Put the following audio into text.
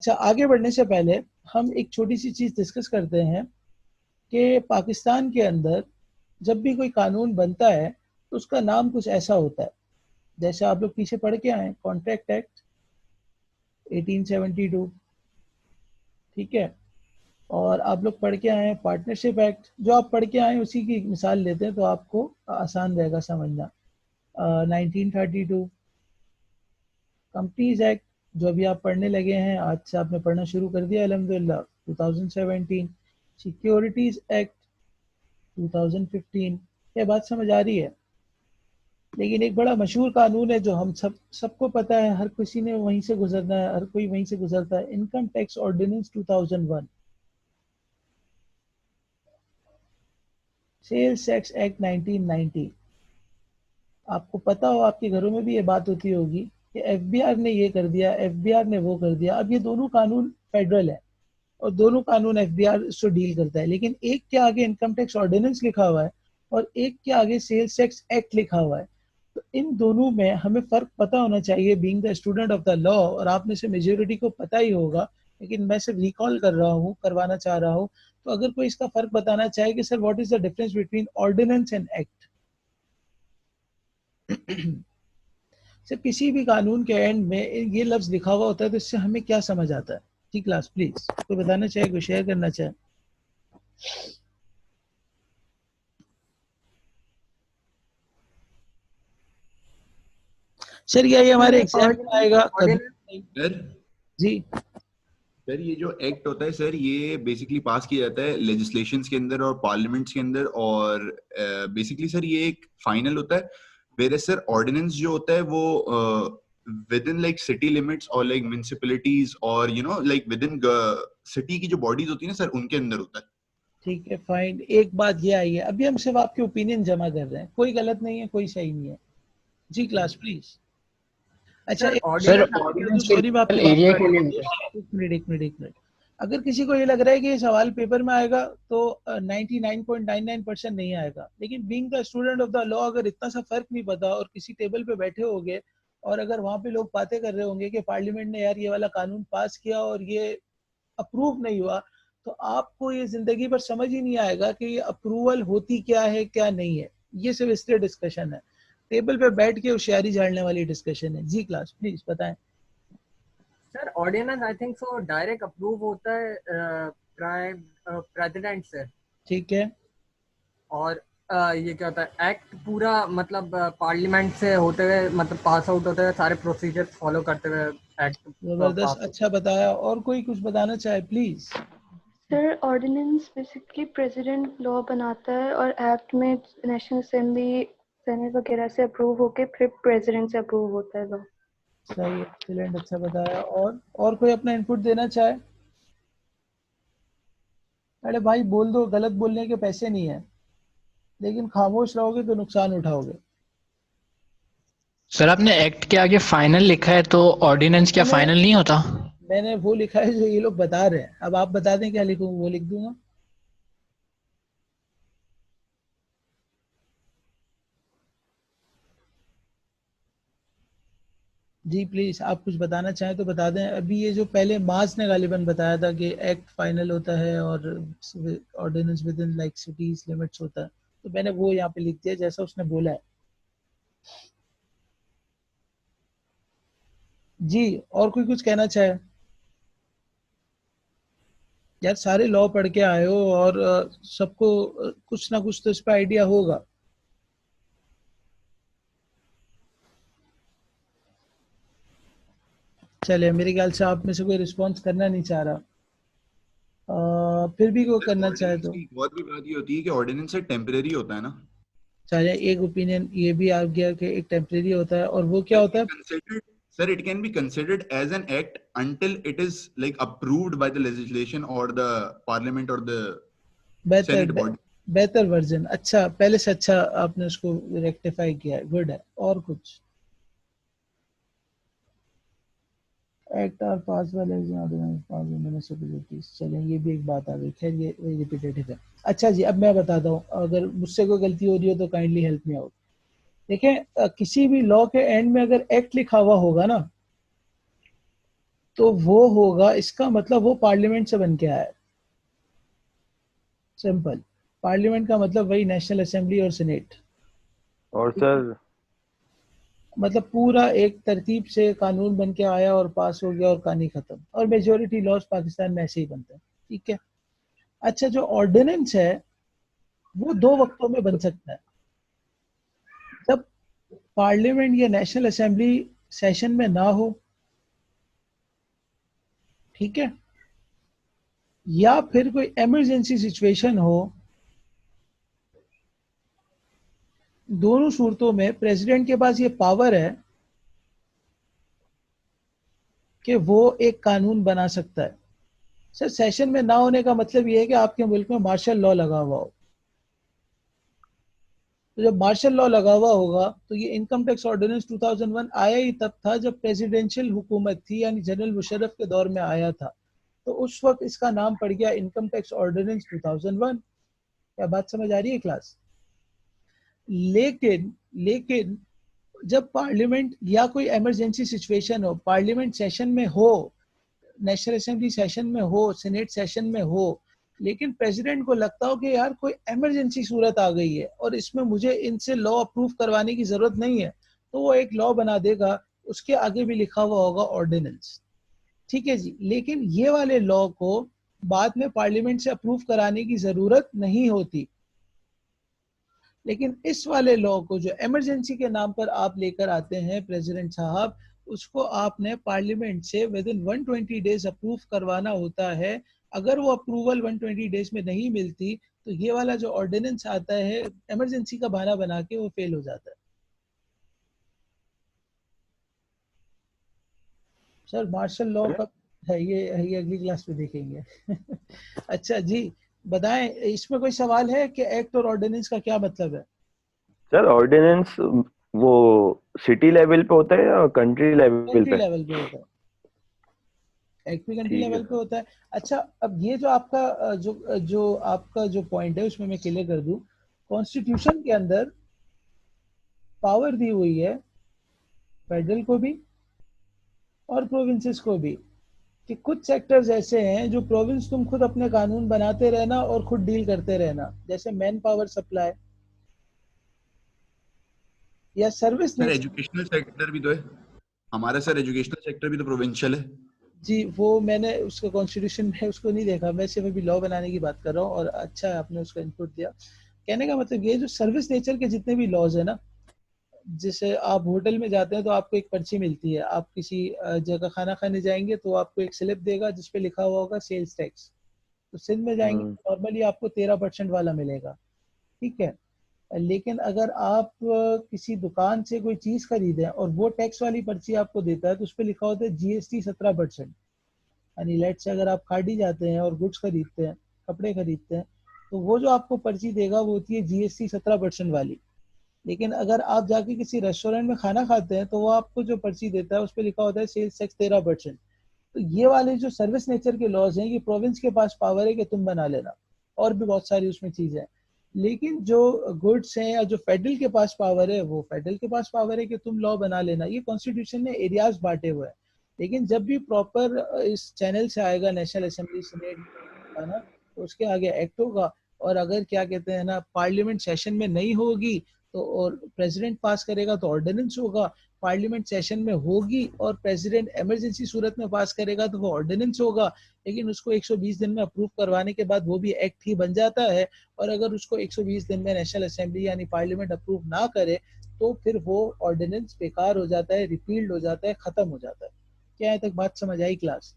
अच्छा, आगे बढ़ने से पहले हम एक छोटी सी चीज डिस्कस करते हैं कि पाकिस्तान के अंदर जब भी कोई कानून बनता है तो उसका नाम कुछ ऐसा होता है, जैसे आप लोग पीछे पढ़ के आए कॉन्ट्रैक्ट एक्ट 1872, ठीक है, और आप लोग पढ़ के आए हैं पार्टनरशिप एक्ट। जो आप पढ़ के आए हैं उसी की मिसाल लेते हैं तो आपको आसान रहेगा समझना। 1932 कंपनीज एक्ट, जो अभी आप पढ़ने लगे हैं, आज से आपने पढ़ना शुरू कर दिया अल्हम्दुलिल्लाह। 2017 सिक्योरिटीज एक्ट 2015। ये बात समझ आ रही है? लेकिन एक बड़ा मशहूर कानून है जो हम सबको पता है, हर किसी ने वहीं से गुजरना है, हर कोई वहीं से गुजरता है, income tax ordinance 2001, sales tax act 1990। आपको पता हो, आपके घरों में भी ये बात होती होगी कि एफबीआर ने ये कर दिया, एफबीआर ने वो कर दिया। अब ये दोनों कानून फेडरल है और दोनों कानून एफबीआर से डील करता है, लेकिन एक के आगे इनकम टैक्स ऑर्डिनेंस लिखा हुआ है और एक के आगे सेल्स टैक्स एक्ट लिखा हुआ है। तो इन दोनों में हमें फर्क पता होना चाहिए, being the student of the law. और आप में से मेजोरिटी को पता ही होगा, लेकिन मैं सिर्फ रिकॉल कर रहा हूँ, करवाना चाह रहा हूँ। तो अगर कोई इसका फर्क बताना चाहे कि sir what is the difference between ordinance and act. Sir किसी भी कानून के एंड में ये लफ्ज लिखा हुआ होता है तो इससे हमें क्या समझ आता है? जी क्लास प्लीज, कोई बताना चाहे, कोई शेयर करना चाहे। सर ये हमारे एग्जाम में आएगा कभी नहीं। सर जी सर ये जो एक्ट होता है सर, ये बेसिकली पास किया जाता है लेजिस्लेशंस के अंदर और पार्लियामेंट्स के अंदर, और बेसिकली सर ये एक फाइनल होता है। वेयर सर ऑर्डिनेंस जो होता है वो with in like city limits और लाइक म्युनिसिपैलिटीज और लाइक विद इन सिटी की जो बॉडीज होती है ना सर, उनके अंदर होता है। ठीक है, फाइन। एक बात ये आई है, अभी हम सिर्फ आपके ओपिनियन जमा कर रहे हैं, कोई गलत नहीं है, कोई सही नहीं है। जी क्लास प्लीज। अच्छा sir sir ordinance, ordinance sorry मैं आपकी बात एरिया काट के रहा लिए हूँ। होता है। एक मिनट। अगर किसी को ये लग रहा है कि ये सवाल पेपर में आएगा तो 99.99% नहीं आएगा, लेकिन being the student of the law अगर इतना सा फर्क नहीं पता और किसी टेबल पे बैठे होंगे और अगर वहां पे लोग बातें कर रहे होंगे कि पार्लियामेंट ने यार ये वाला कानून पास किया और ये अप्रूव नहीं हुआ, तो आपको ये जिंदगी भर समझ ही नहीं आएगा कि ये अप्रूवल होती क्या है क्या नहीं है। ये सिर्फ इसलिए डिस्कशन है, टेबल पे बैठ के होशियारी झाड़ने वाली डिस्कशन है। जी क्लास प्लीज बताएं। Sir ordinance I think so direct approve होता है प्राइम प्रेसिडेंट से, ठीक है, और ये क्या होता है, एक्ट पूरा मतलब पार्लियामेंट से होते हुए, मतलब पास आउट होते हुए सारे प्रोसीजर्स फॉलो करते हुए एक्ट जबरदस्त, पास। अच्छा बताया। और कोई कुछ बताना चाहे please. Sir ordinance basically president law बनाता है और एक्ट में नेशनल असेंबली सेनेट वगैरह से अप्रूव होके फिर प्रेसिडेंट से अप्रूव होता है लॉ। सही, एक्सीलेंट, अच्छा बताया। और कोई अपना इनपुट देना चाहे? अरे भाई बोल दो, गलत बोलने के पैसे नहीं है, लेकिन खामोश रहोगे तो नुकसान उठाओगे। सर आपने एक्ट के आगे फाइनल लिखा है तो ऑर्डिनेंस क्या मैंने फाइनल नहीं होता? मैंने वो लिखा है जो ये लोग बता रहे हैं, अब आप बता दें क्या लिखूं, वो लिख दूंगा। जी प्लीज, आप कुछ बताना चाहें तो बता दें। अभी ये जो पहले मास ने गालिबन बताया था कि एक्ट फाइनल होता है और ordinance within like cities limits होता है, तो मैंने वो यहाँ पे लिख दिया जैसा उसने बोला है। जी, और कोई कुछ कहना चाहे? यार सारे लॉ पढ़ के आए हो और सबको कुछ ना कुछ तो इस पर आइडिया होगा। चलिए, मेरे ख्याल से आप में से कोई रिस्पॉन्स करना नहीं चाह रहा। फिर भी कोई करना चाहे ऑर्डिनेंस तो की एक और भी बात ये होती है कि ऑर्डिनेंस से टेम्परेरी होता है ना। चलिए, एक ओपिनियन ये भी आ गया कि एक टेम्परेरी होता है, और वो क्या होता है? Sir, it can be considered as an act until it is like approved by the legislation or the parliament or the बेहतर senate body. बेहतर वर्जन, अच्छा, पहले से अच्छा आपने उसको रेक्टिफाई किया है, गुड है। और कुछ? एक्ट आर पास वाले म्युनिसिपैलिटीज, चलें, ये भी एक बात आ गई। खैर ये रिपीटेटिव है। अच्छा जी, अब मैं बताता हूँ, अगर मुझसे कोई गलती हो रही हो तो काइंडली हेल्प मी आउट। देखें, किसी भी लॉ के एंड में अगर एक्ट लिखा हुआ होगा ना, तो वो होगा, इसका मतलब वो पार्लियामेंट से बन के आया है। सिंपल, पार्लियामेंट का मतलब वही नेशनल असेंबली और सीनेट। और सर मतलब पूरा एक तरतीब से कानून बन के आया और पास हो गया और कहानी खत्म। और मेजोरिटी लॉज पाकिस्तान में ऐसे ही बनते हैं, ठीक है। अच्छा, जो ऑर्डिनेंस है वो दो वक्तों में बन सकता है, जब पार्लियामेंट या नेशनल असेंबली सेशन में ना हो, ठीक है, या फिर कोई इमरजेंसी सिचुएशन हो। दोनों सूरतों में प्रेसिडेंट के पास ये पावर है कि वो एक कानून बना सकता है। सर, सेशन में ना होने का मतलब ये है कि आपके मुल्क में मार्शल लॉ लगा हुआ हो। तो जब मार्शल लॉ लगा हुआ होगा तो ये इनकम टैक्स ऑर्डिनेंस 2001 आया ही तब था जब प्रेसिडेंशियल हुकूमत थी, यानी जनरल मुशर्रफ के दौर में आया था। तो उस वक्त इसका नाम पड़ गया इनकम टैक्स ऑर्डिनेंस 2001। क्या बात समझ आ रही है क्लास? लेकिन जब पार्लियामेंट या कोई इमरजेंसी सिचुएशन हो, पार्लियामेंट सेशन में हो, नेशनल असेंबली सेशन में हो, सीनेट सेशन में हो, लेकिन प्रेसिडेंट को लगता हो कि यार कोई इमरजेंसी सूरत आ गई है और इसमें मुझे इनसे लॉ अप्रूव करवाने की जरूरत नहीं है, तो वो एक लॉ बना देगा, उसके आगे भी लिखा हुआ होगा ऑर्डिनेंस, ठीक है जी। लेकिन ये वाले लॉ को बाद में पार्लियामेंट से अप्रूव कराने की जरूरत नहीं होती। लेकिन इस वाले लॉ को जो इमरजेंसी के नाम पर आप लेकर आते हैं प्रेसिडेंट साहब, उसको आपने पार्लियामेंट से विद इन 120 डेज अप्रूव करवाना होता है। अगर वो अप्रूवल 120 डेज में नहीं मिलती तो ये वाला जो ऑर्डिनेंस आता है इमरजेंसी का बहाना बना के वो फेल हो जाता है। सर, मार्शल लॉ का है ये अगली क्लास में देखेंगे। अच्छा जी, बताएं, इसमें कोई सवाल है कि एक्ट और ऑर्डिनेंस का क्या मतलब है? सर ऑर्डिनेंस वो सिटी लेवल पे होता है या कंट्री लेवल कंट्री पे? लेवल पे होता है, एक्ट भी कंट्री ठीक है लेवल पे सर। होता है। अच्छा, अब ये जो आपका जो आपका जो पॉइंट है उसमें मैं क्लियर कर दूं, कॉन्स्टिट्यूशन के अंदर पावर दी हुई है फेडरल को भी और प्रोविंसेस को भी, कि कुछ सेक्टर्स ऐसे हैं जो प्रोविंस तुम खुद अपने कानून बनाते रहना और खुद डील करते रहना, जैसे मैन पावर सप्लाई या service sir nature. Educational sector भी तो है हमारा, सर एजुकेशनल सेक्टर भी तो प्रोविंशियल है। जी, वो मैंने उसका कॉन्स्टिट्यूशन में उसको नहीं देखा, मैं सिर्फ अभी लॉ बनाने की बात कर रहा हूँ। और अच्छा है आपने उसका इनपुट दिया। कहने का मतलब ये जो सर्विस नेचर के जितने भी लॉज है ना, जैसे आप होटल में जाते हैं तो आपको एक पर्ची मिलती है, आप किसी जगह खाना खाने जाएंगे तो आपको एक स्लिप देगा जिसपे लिखा हुआ होगा सेल्स टैक्स। तो सिंध में जाएंगे तो नॉर्मली आपको 13% वाला मिलेगा, ठीक है। लेकिन अगर आप किसी दुकान से कोई चीज खरीदें और वो टैक्स वाली पर्ची आपको देता है तो उस पर लिखा होता है जीएसटी 17%। यानी लेट से अगर आप खाड़ी जाते हैं और गुड्स खरीदते हैं, कपड़े खरीदते हैं, तो वो जो आपको पर्ची देगा वो होती है जीएसटी 17% वाली। लेकिन अगर आप जाके किसी रेस्टोरेंट में खाना खाते हैं तो वो आपको जो पर्ची देता है उस पर लिखा होता है सेल्स टैक्स 13%। तो ये वाले जो सर्विस नेचर के लॉज हैं, ये प्रोविंस के पास पावर है कि तुम बना लेना, और भी बहुत सारी उसमें चीजें हैं। लेकिन जो गुड्स हैं या जो फेडरल के पास पावर है, वो फेडरल के पास पावर है कि तुम लॉ बना लेना। ये कॉन्स्टिट्यूशन ने एरियाज बांटे हुए हैं। लेकिन जब भी प्रॉपर इस चैनल से आएगा नेशनल असेंबली सीनेट का ना, तो उसके आगे एक्ट होगा। और अगर क्या कहते हैं ना, पार्लियामेंट सेशन में नहीं होगी तो और प्रेसिडेंट पास करेगा तो ऑर्डिनेंस होगा। पार्लियामेंट सेशन में होगी और प्रेसिडेंट इमरजेंसी सूरत में पास करेगा तो वो ऑर्डिनेंस होगा। लेकिन उसको 120 दिन में अप्रूव करवाने के बाद वो भी एक्ट ही बन जाता है। और अगर उसको 120 दिन में नेशनल असेंबली यानी पार्लियामेंट अप्रूव ना करे तो फिर वो ऑर्डिनेंस बेकार हो जाता है, रिपील्ड हो जाता है, खत्म हो जाता है। क्या यहाँ तक बात समझ आई क्लास?